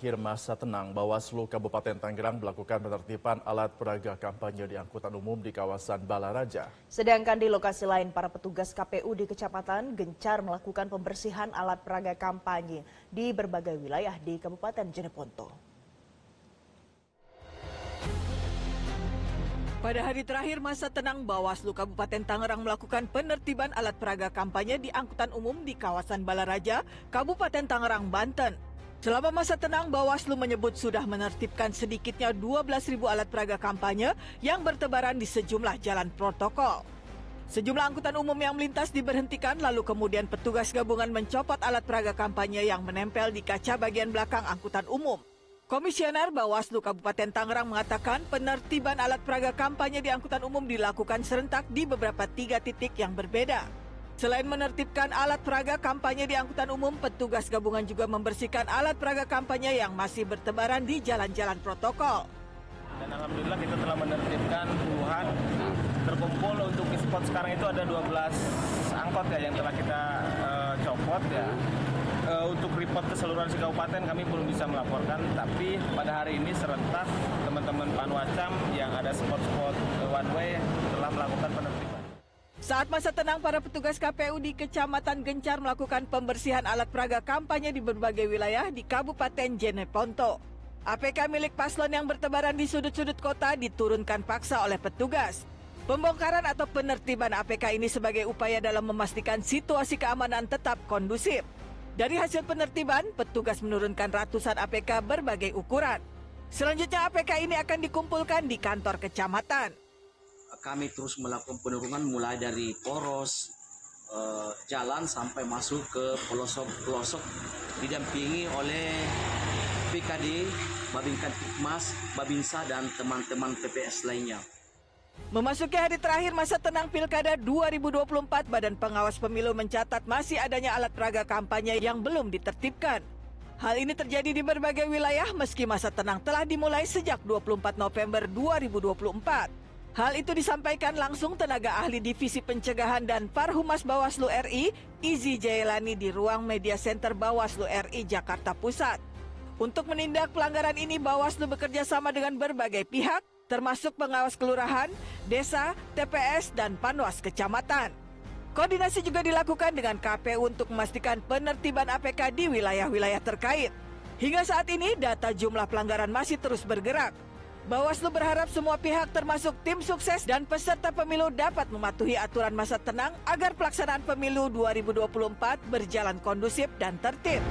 Akhir masa tenang, Bawaslu Kabupaten Tangerang melakukan penertiban alat peraga kampanye di angkutan umum di kawasan Balaraja. Sedangkan di lokasi lain, para petugas KPU di kecamatan gencar melakukan pembersihan alat peraga kampanye di berbagai wilayah di Kabupaten Jeneponto. Pada hari terakhir masa tenang, Bawaslu Kabupaten Tangerang melakukan penertiban alat peraga kampanye di angkutan umum di kawasan Balaraja, Kabupaten Tangerang, Banten. Selama masa tenang, Bawaslu menyebut sudah menertibkan sedikitnya 12.000 alat peraga kampanye yang bertebaran di sejumlah jalan protokol. Sejumlah angkutan umum yang melintas diberhentikan, lalu kemudian petugas gabungan mencopot alat peraga kampanye yang menempel di kaca bagian belakang angkutan umum. Komisioner Bawaslu Kabupaten Tangerang mengatakan penertiban alat peraga kampanye di angkutan umum dilakukan serentak di beberapa 3 titik yang berbeda. Selain menertibkan alat peraga kampanye di angkutan umum, petugas gabungan juga membersihkan alat peraga kampanye yang masih bertebaran di jalan-jalan protokol. Dan alhamdulillah kita telah menertibkan puluhan terkumpul untuk spot sekarang itu ada 12 angkot ya yang telah kita copot ya. Untuk report keseluruhan kabupaten kami belum bisa melaporkan, tapi pada hari ini serentak teman-teman Panwascam yang ada spot-spot one way telah melakukan penertiban. Saat masa tenang, para petugas KPU di Kecamatan gencar melakukan pembersihan alat peraga kampanye di berbagai wilayah di Kabupaten Jeneponto. APK milik paslon yang bertebaran di sudut-sudut kota diturunkan paksa oleh petugas. Pembongkaran atau penertiban APK ini sebagai upaya dalam memastikan situasi keamanan tetap kondusif. Dari hasil penertiban, petugas menurunkan ratusan APK berbagai ukuran. Selanjutnya APK ini akan dikumpulkan di kantor kecamatan. Kami terus melakukan penurunan mulai dari poros jalan sampai masuk ke pelosok-pelosok didampingi oleh PKD, Babinkan Tikmas, Babinsa dan teman-teman PPS lainnya. Memasuki hari terakhir masa tenang Pilkada 2024, Badan Pengawas Pemilu mencatat masih adanya alat peraga kampanye yang belum ditertibkan. Hal ini terjadi di berbagai wilayah meski masa tenang telah dimulai sejak 24 November 2024. Hal itu disampaikan langsung tenaga ahli Divisi Pencegahan dan Parhumas Bawaslu RI, Izi Jailani di ruang media center Bawaslu RI Jakarta Pusat. Untuk menindak pelanggaran ini, Bawaslu bekerja sama dengan berbagai pihak, termasuk pengawas kelurahan, desa, TPS, dan panwas kecamatan. Koordinasi juga dilakukan dengan KPU untuk memastikan penertiban APK di wilayah-wilayah terkait. Hingga saat ini, data jumlah pelanggaran masih terus bergerak. Bawaslu berharap semua pihak termasuk tim sukses dan peserta pemilu dapat mematuhi aturan masa tenang agar pelaksanaan pemilu 2024 berjalan kondusif dan tertib.